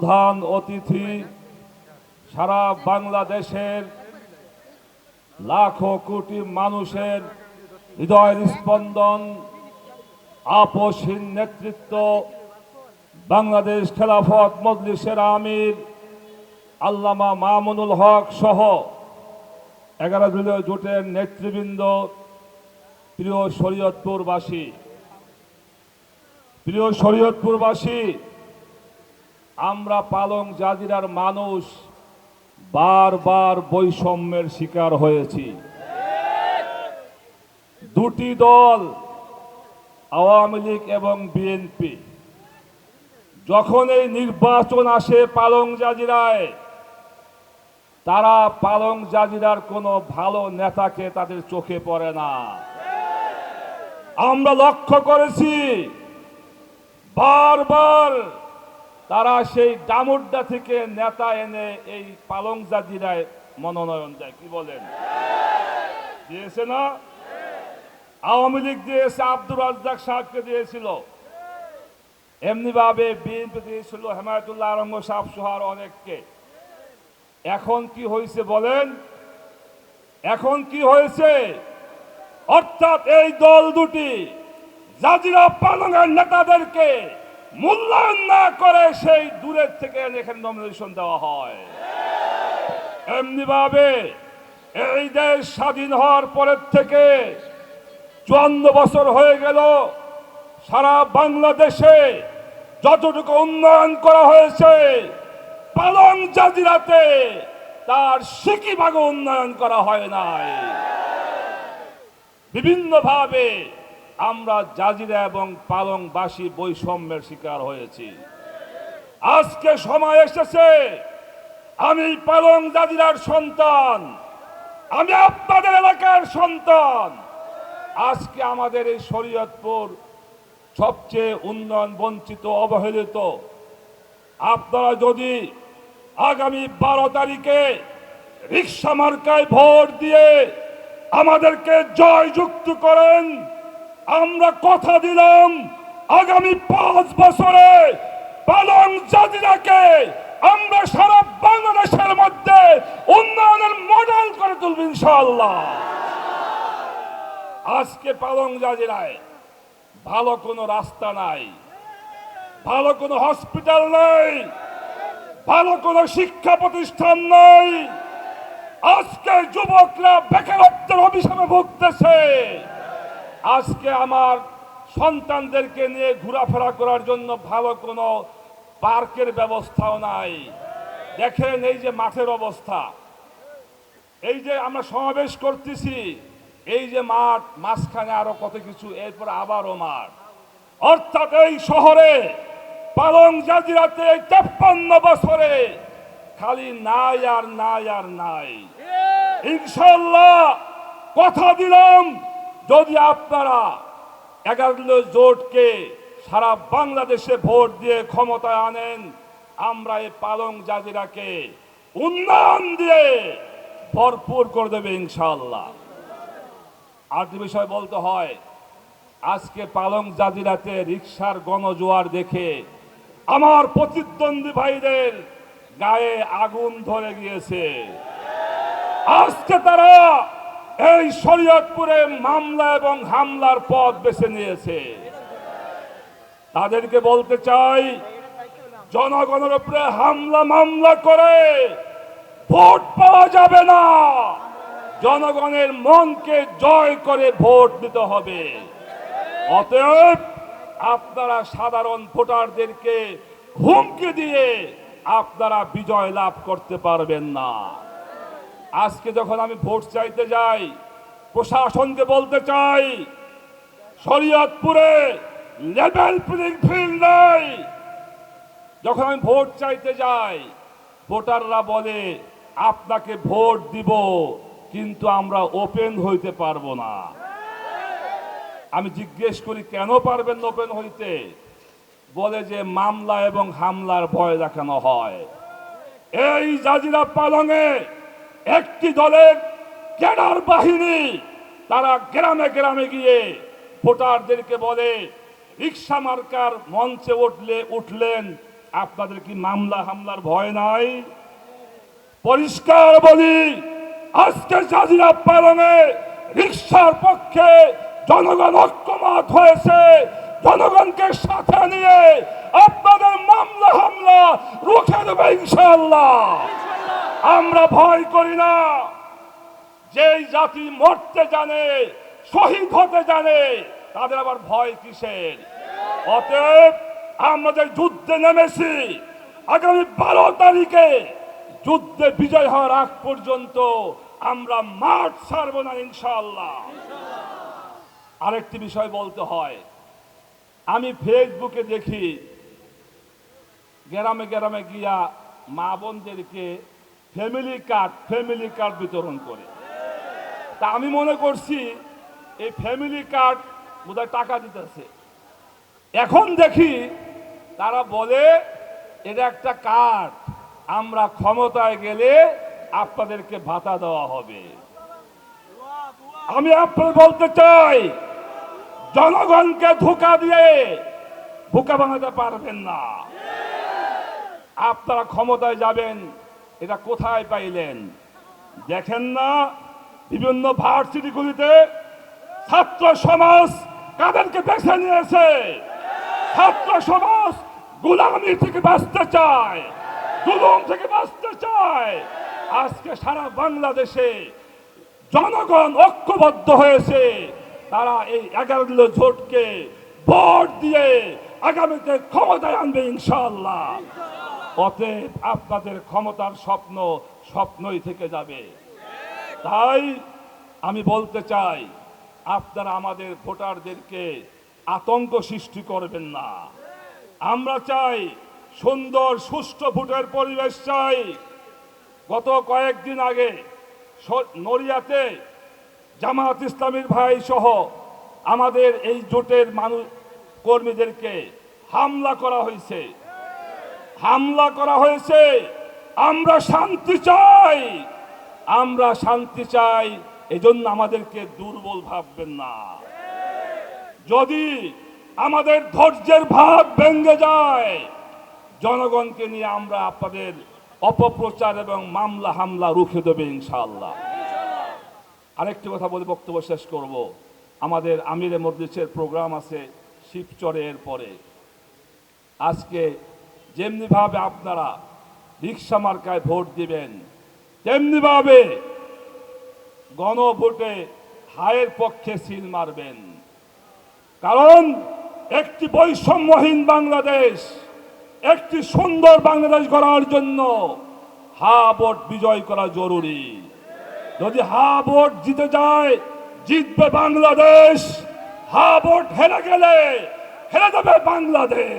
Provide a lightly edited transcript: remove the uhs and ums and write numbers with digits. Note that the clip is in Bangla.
প্রধান অতিথি, সারা বাংলাদেশের লাখো কোটি মানুষের হৃদয়ের স্পন্দন, আপসহীন নেতৃত্ব, বাংলাদেশ খেলাফত মজলিসের আমির আল্লামা মামুনুল হক সহ 11 দলীয় জোটের নেতৃবৃন্দ, প্রিয় শরীয়তপুরবাসী, আমরা পালং জাজিরার মানুষ বারবার বৈষম্যের শিকার হয়েছি। দুটি দল, আওয়ামী লীগ এবং বিএনপি, যখন এই নির্বাচন আসে পালং জাজিরায়, তারা পালং জাজিরার কোনো ভালো নেতাকে তাদের চোখে পড়ে না। আমরা লক্ষ্য করেছি বারবার তারা সেই ডামুড্ডা থেকে নেতা এনে এই পালং জাজিরায় মনোনয়ন দেয়। কি বলেন? দিয়েছে না? আওয়ামী লীগ দিয়েছে, আব্দুর রাজ্জাক সাহেবকে দিয়েছিল, এমনি ভাবে বিএনপি দিয়েছিল হেমায়েতুল্লাহ আলম সাহেব সহ অনেককে। এখন কি হয়েছে বলেন? এখন কি হয়েছে? অর্থাৎ এই দল দুটি জাজিরা পালংয়ের নেতাদেরকে মূল্যায়ন না করে সেই দূরের থেকে এখানে নমিনেশন দেওয়া হয়। এমনি ভাবে এই দেশ স্বাধীন হওয়ার পরের থেকে 54 বছর হয়ে গেল, সারা বাংলাদেশে যতটুকু উন্নয়ন করা হয়েছে, পালং জাজিরাতে তার সিকিভাগ উন্নয়ন করা হয় নাই। বিভিন্নভাবে আমরা জাজিরা এবং পালংবাসী বৈষম্যের শিকার হয়েছি। আজকে সময় এসেছে, আমি পালং জাজিরার সন্তান, আমি আপনাদের এলাকার সন্তান। আজকে আমাদের এই শরীয়তপুর সবচেয়ে উন্নয়ন বঞ্চিত, অবহেলিত। আপনারা যদি আগামী 12 তারিখে রিকশা মার্কায় ভোট দিয়ে আমাদেরকে জয়যুক্ত করেন, আমরা কথা দিলাম আগামী 5 বছরে পালং জাজিরাকে আমরা সারা বাংলাদেশের মধ্যে উন্নয়নের মডেল করে তুলব ইনশাআল্লাহ। আজকে পালং জাজিরায় ভালো কোনো রাস্তা নাই, ভালো কোনো হসপিটাল নাই, ভালো কোনো শিক্ষা প্রতিষ্ঠান নাই। আজকে যুবকরা বেকারত্বের অভিশাপে ভুগতেছে। আজকে আমার সন্তানদেরকে নিয়ে ঘোরাফেরা করার জন্য ভালো কোনো পার্কের ব্যবস্থাও নাই। দেখেন এই যে মাঠের অবস্থা, এই যে আমরা সমাবেশ করতেছি, এই যে মাঠ, মাঝখানে আরো কত কিছু, এরপর আবারও মাঠ। অর্থাৎ এই শহরে পালং জাজিরাতে 53 বছরে খালি নাই আর নাই আর নাই। ইনশাআল্লাহ কথা দিলাম, যদি আপনারা 11 জোটকে সারা বাংলাদেশে ভোট দিয়ে ক্ষমতায় আনেন, আমরা এই পালং জাজিরাকে উন্নয়ন দিয়ে ভরপুর করে দেবে ইনশাআল্লাহ। আরেকটি বিষয় বলতে হয়, আজকে পালং জাজিরাতে রিকশার গণজোয়ার দেখে আমার প্রতিদ্বন্দ্বী ভাইদের গায়ে আগুন ধরে গিয়েছে। আজকে তারা এই শরীয়তপুরে মামলা এবং হামলার পথ বেছে নিয়েছে। তাদেরকে বলতে চাই, জনগণের উপরে হামলা মামলা করে ভোট পাওয়া যাবে না। জনগণের মনকে জয় করে ভোট দিতে হবে। অতএব আপনারা সাধারণ ভোটারদেরকে হুমকি দিয়ে আপনারা বিজয় লাভ করতে পারবেন না। আজকে যখন আমি ভোট চাইতে যাই, প্রশাসনকে বলতে চাই, শরীয়তপুরে লেভেল প্লেইং ফিল্ড নাই। যখন আমি ভোট চাইতে যাই, ভোটাররা বলে আপনাকে ভোট দিব, কিন্তু আমরা ওপেন হইতে পারবো না। আমি জিজ্ঞেস করি, কেন পারবেন না ওপেন হইতে? বলে যে মামলা এবং হামলার ভয় দেখানো হয়। এই জাজিরা পালংয়ে একটি দলের ক্যাডার বাহিনী তারা গ্রামে গ্রামে গিয়ে ভোটারদেরকে বলে রিকশা মার্কার মঞ্চে উঠলেন আপনাদের কি মামলা হামলার ভয় নাই? পরিষ্কার বলি, আজকে জাজিরা পালনে রিকশার পক্ষে জনগণ ঐক্যমত হয়েছে। জনগণকে সাথে নিয়ে আপনাদের মামলা হামলা রুখে দেবে ইনশাআল্লাহ। আমরা ভয় করি না। যেই জাতি মরতে জানে, শহীদ হতে জানে, তাদের আবার ভয় কিসের? অতএব আমরা যে যুদ্ধে নেমেছি, আগামী 12 তারিখে যুদ্ধে বিজয় হওয়ার আগ পর্যন্ত আমরা মাঠ ছাড়ব না ইনশাআল্লাহ। আরেকটি বিষয় বলতে হয়, আমি ফেসবুকে দেখি গ্রামে গ্রামে গিয়া মা বোনদেরকে ফ্যামিলি কার্ড বিতরণ করে। তা আমি মনে করছি এই ফ্যামিলি কার্ড বোধহয় টাকা দিতেছে। এখন দেখি তারা বলে এটা একটা কার্ড, আমরা ক্ষমতায় গেলে আপনাদেরকে ভাতা দেওয়া হবে। আমি আপনাদের বলতে চাই, জনগণকে ধোঁকা দিয়ে বোকা বানাতে পারবেন না। আপনারা ক্ষমতায় যাবেন, এটা কোথায় পাইলেন? দেখেন না বিভিন্ন ভার্সিটিগুলিতে ছাত্র সমাজ কাদেরকে বেছে নিয়েছে? ছাত্র সমাজ গোলামি থেকে বাঁচতে চায়, জুলুম থেকে বাঁচতে চায়। আজকে সারা বাংলাদেশে জনগণ ঐক্যবদ্ধ হয়েছে। তারা এই 11 দলীয় জোটকে ভোট দিয়ে আগামীতে ক্ষমতায় আনবে ইনশাআল্লাহ। অতএব আপনাদের ক্ষমতার স্বপ্ন স্বপ্নই থেকে যাবে। তাই আমি বলতে চাই, আপনারা আমাদের ভোটারদেরকে আতঙ্ক সৃষ্টি করবেন না। আমরা চাই সুন্দর সুষ্ঠু ভোটের পরিবেশ চাই। গত কয়েকদিন আগে নড়িয়াতে জামাত ইসলামীর ভাই সহ আমাদের এই জোটের মানুষ কর্মীদেরকে হামলা করা হয়েছে। আমরা শান্তি চাই, এজন্য আমাদেরকে দুর্বল ভাববেন না। যদি আমাদের ধৈর্যের ভাগ ভেঙে যায়, জনগণকে নিয়ে আমরা আপনাদের অপপ্রচার এবং মামলা হামলা রুখে দেবে ইনশাআল্লাহ। আরেকটি কথা বলে বক্তব্য শেষ করব। আমাদের আমিরে মজলিসের প্রোগ্রাম আছে শিবচরের পরে। আজকে যেমনিভাবে আপনারা রিকশা মার্কায় ভোট দিবেন, তেমনিভাবে গণভোটে হায়ের পক্ষে সিল মারবেন। কারণ একটি বৈষম্যহীন বাংলাদেশ, একটি সুন্দর বাংলাদেশ গড়ার জন্য হা ভোট বিজয় করা জরুরি। যদি হা ভোট জিতে যায়, জিতবে বাংলাদেশ। হা ভোট হেরে গেলে হেরে যাবে বাংলাদেশ।